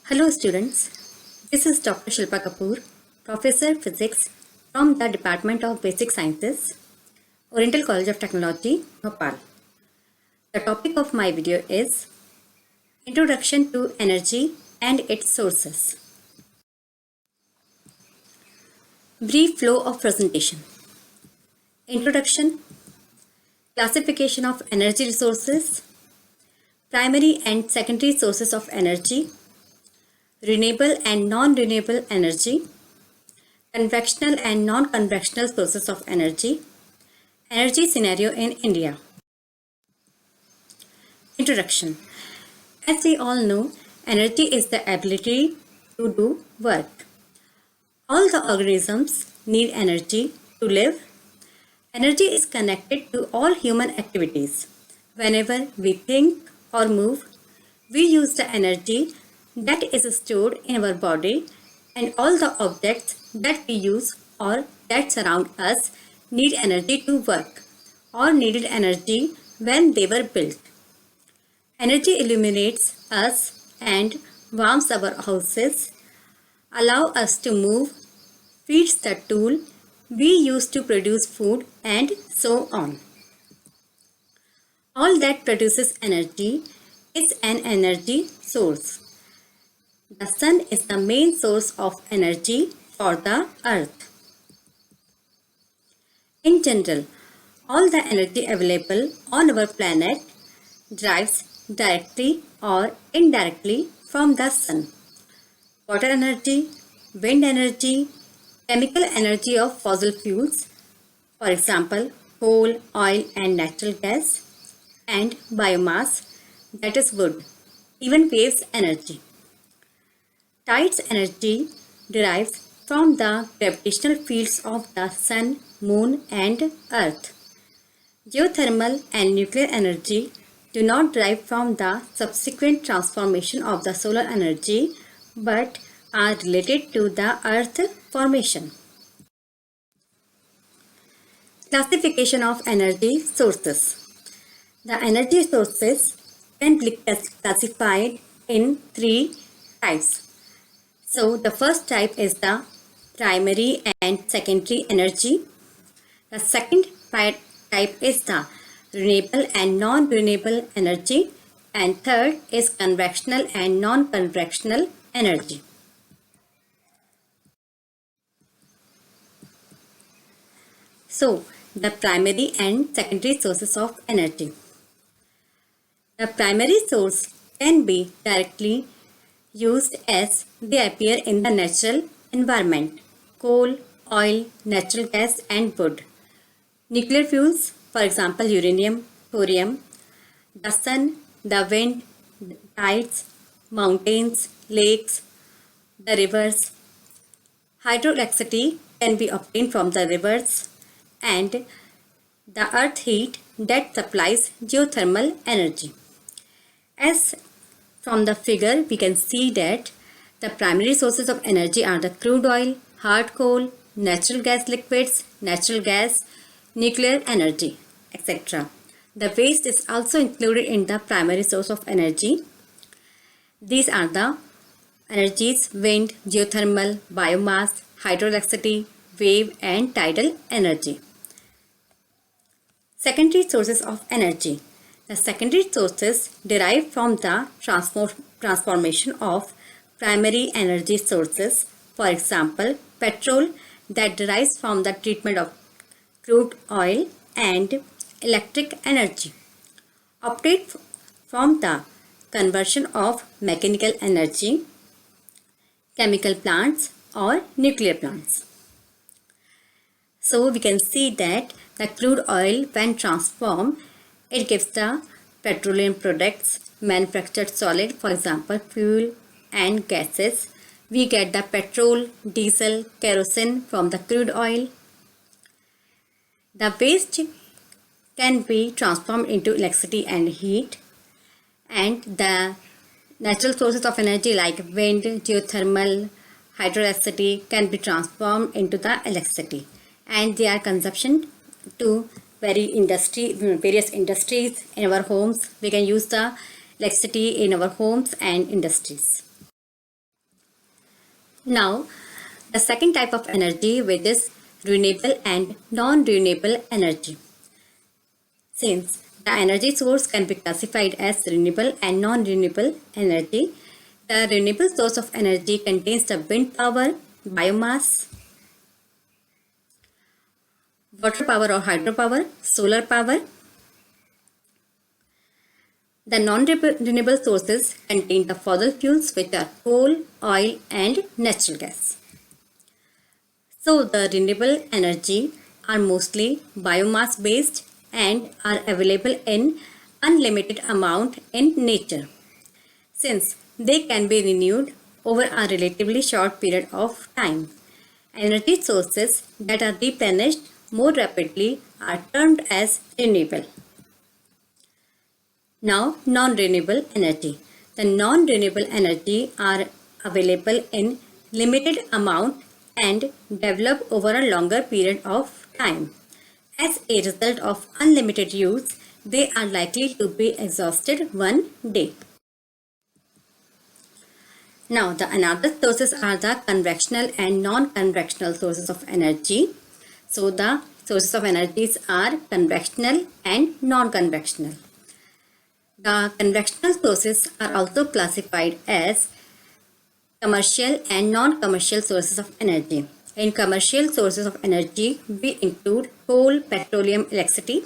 Hello students, this is Dr. Shilpa Kapoor, Professor Physics from the Department of Basic Sciences, Oriental College of Technology, Bhopal. The topic of my video is Introduction to Energy and its Sources. Brief flow of presentation. Introduction, classification of energy resources, primary and secondary sources of energy, renewable and non-renewable energy, conventional and non-conventional sources of energy, energy scenario in India. Introduction. As we all know, energy is the ability to do work. All the organisms need energy to live. Energy is connected to all human activities. Whenever we think or move, we use the energy that is stored in our body, and all the objects that we use or that surround us need energy to work or needed energy when they were built. Energy illuminates us and warms our houses, allow us to move, feeds the tool we use to produce food, and so on. All that produces energy is an energy source. The sun is the main source of energy for the earth. In general, all the energy available on our planet derives directly or indirectly from the sun. Water energy, wind energy, chemical energy of fossil fuels, for example, coal, oil and natural gas, and biomass, that is wood, even waves energy. Tides energy derives from the gravitational fields of the sun, moon and earth. Geothermal and nuclear energy do not derive from the subsequent transformation of the solar energy but are related to the earth formation. Classification of energy sources. The energy sources can be classified in three types. So the first type is the primary and secondary energy. The second type is the renewable and non-renewable energy. And third is conventional and non-conventional energy. So the primary and secondary sources of energy. The primary source can be directly used as they appear in the natural environment: coal, oil, natural gas and wood. Nuclear fuels, for example uranium, thorium, the sun, the wind, the tides, mountains, lakes, the rivers. Hydroelectricity can be obtained from the rivers, and the earth heat that supplies geothermal energy. As from the figure, we can see that the primary sources of energy are the crude oil, hard coal, natural gas liquids, natural gas, nuclear energy, etc. The waste is also included in the primary source of energy. These are the energies: wind, geothermal, biomass, hydroelectricity, wave and tidal energy. Secondary sources of energy. The secondary sources derive from the transformation of primary energy sources. For example, petrol that derives from the treatment of crude oil, and electric energy obtained from the conversion of mechanical energy, chemical plants or nuclear plants. So we can see that the crude oil, when transformed, it gives the petroleum products, manufactured solid, for example fuel and gases. We get the petrol, diesel, kerosene from the crude oil. The waste can be transformed into electricity and heat, and the natural sources of energy like wind, geothermal, hydroelectricity can be transformed into the electricity, and they are consumption to various industries in our homes. We can use the electricity in our homes and industries. Now, the second type of energy, which is renewable and non-renewable energy. Since the energy source can be classified as renewable and non-renewable energy, the renewable source of energy contains the wind power, biomass, water power or hydropower, solar power. The non-renewable sources contain the fossil fuels, which are coal, oil, and natural gas. So the renewable energy are mostly biomass based and are available in unlimited amount in nature, since they can be renewed over a relatively short period of time. Energy sources that are replenished more rapidly are termed as renewable. Now, non-renewable energy. The non-renewable energy are available in limited amount and develop over a longer period of time. As a result of unlimited use, they are likely to be exhausted one day. Now, the another sources are the conventional and non-conventional sources of energy. So, the sources of energies are conventional and non-conventional. The conventional sources are also classified as commercial and non-commercial sources of energy. In commercial sources of energy, we include coal, petroleum, electricity.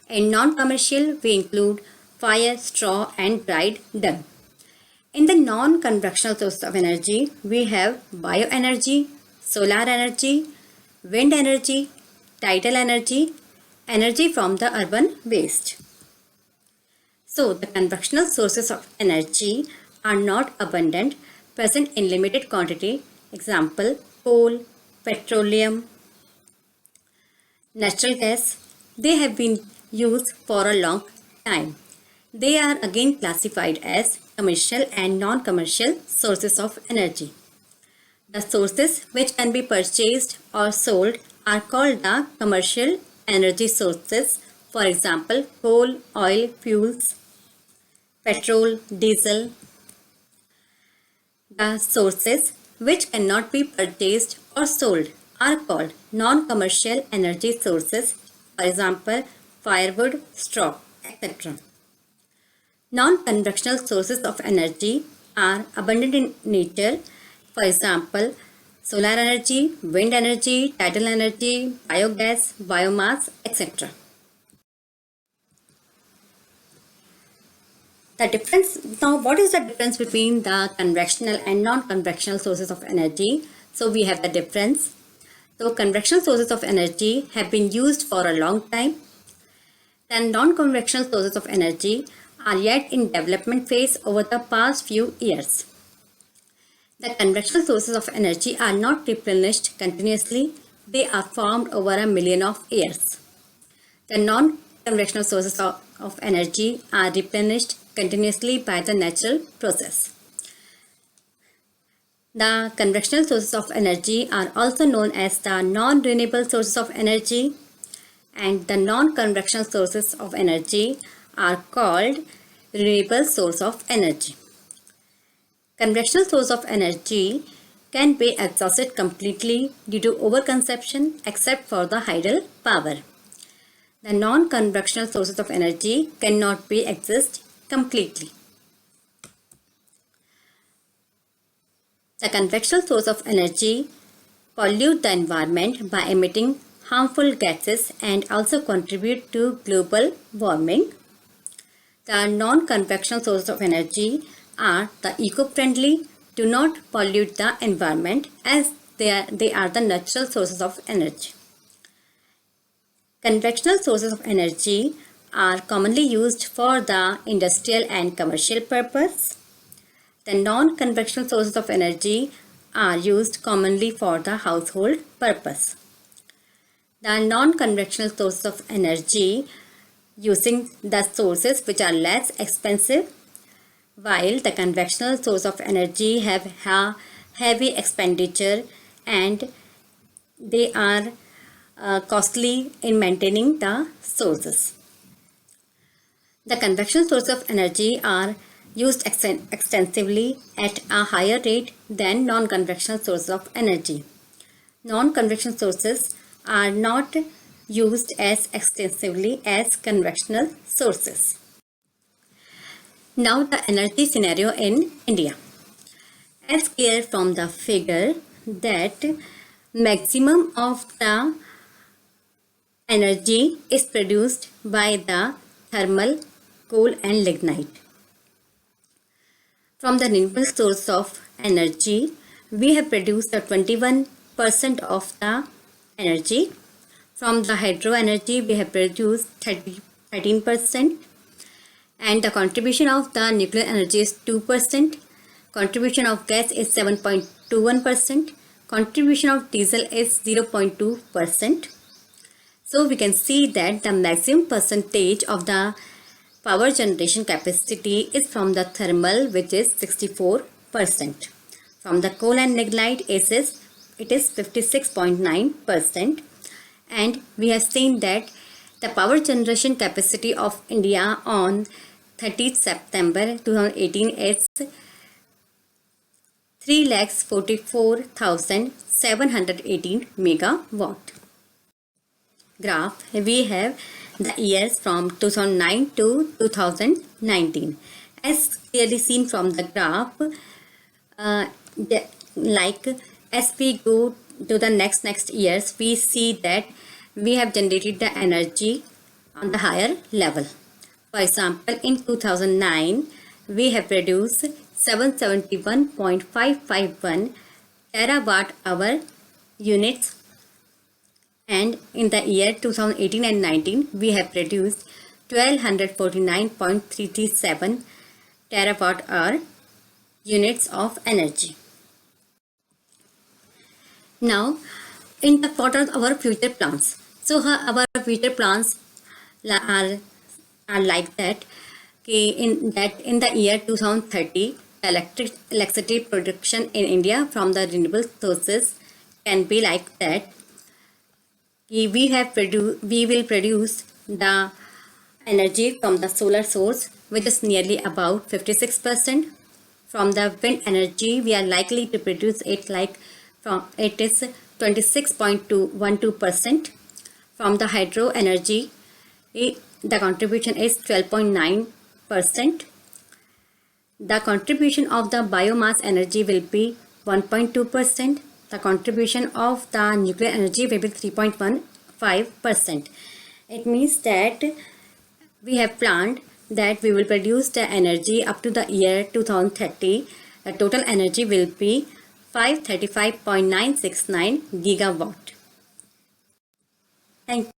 In non-commercial, we include fire, straw, and dried dung. In the non-conventional sources of energy, we have bioenergy, solar energy, wind energy, tidal energy, energy from the urban waste. So, the conventional sources of energy are not abundant, present in limited quantity. Example, coal, petroleum, natural gas. They have been used for a long time. They are again classified as commercial and non-commercial sources of energy. The sources which can be purchased or sold are called the commercial energy sources. For example, coal, oil, fuels, petrol, diesel. The sources which cannot be purchased or sold are called non-commercial energy sources. For example, firewood, straw, etc. Non-conventional sources of energy are abundant in nature. For example, solar energy, wind energy, tidal energy, biogas, biomass, etc. The difference, now what is the difference between the conventional and non-conventional sources of energy? So we have the difference. So conventional sources of energy have been used for a long time. Then non-conventional sources of energy are yet in development phase over the past few years. The conventional sources of energy are not replenished continuously. They are formed over a million of years. The non-conventional sources of energy are replenished continuously by the natural process. The conventional sources of energy are also known as the non-renewable sources of energy, and the non-conventional sources of energy are called renewable source of energy. Conventional source of energy can be exhausted completely due to overconsumption except for the hydel power. The non-conventional sources of energy cannot be exhausted completely. The conventional source of energy pollute the environment by emitting harmful gases and also contribute to global warming. The non-conventional sources of energy are the eco-friendly, do not pollute the environment, as they are the natural sources of energy. Conventional sources of energy are commonly used for the industrial and commercial purpose. The non-conventional sources of energy are used commonly for the household purpose. The non-conventional sources of energy using the sources which are less expensive, while the conventional source of energy have heavy expenditure and they are costly in maintaining the sources. The conventional sources of energy are used extensively at a higher rate than non-conventional sources of energy. Non-conventional sources are not used as extensively as conventional sources. Now the energy scenario in India. As clear from the figure that maximum of the energy is produced by the thermal, coal and lignite. From the renewable source of energy, we have produced the 21% of the energy. From the hydro energy, we have produced 13%. And the contribution of the nuclear energy is 2%. Contribution of gas is 7.21%. Contribution of diesel is 0.2%. So we can see that the maximum percentage of the power generation capacity is from the thermal, which is 64%. From the coal and lignite, it is 56.9%. And we have seen that the power generation capacity of India on 30th September 2018 is 3,44,718 megawatt. Graph, we have the years from 2009 to 2019. As clearly seen from the graph, as we go to the next years, we see that we have generated the energy on the higher level. For example, in 2009, we have produced 771.551 terawatt hour units, and in the year 2018 and 19, we have produced 1249.337 terawatt hour units of energy. Now, what are our future plans? So our future plans are like that. In the year 2030, electricity production in India from the renewable sources can be like that. We will produce the energy from the solar source, which is nearly about 56%. From the wind energy, we are likely to produce it it is 26.12%. From the hydro energy, the contribution is 12.9%. The contribution of the biomass energy will be 1.2%. The contribution of the nuclear energy will be 3.15%. It means that we have planned that we will produce the energy up to the year 2030. The total energy will be 535.969 gigawatt. Thank you.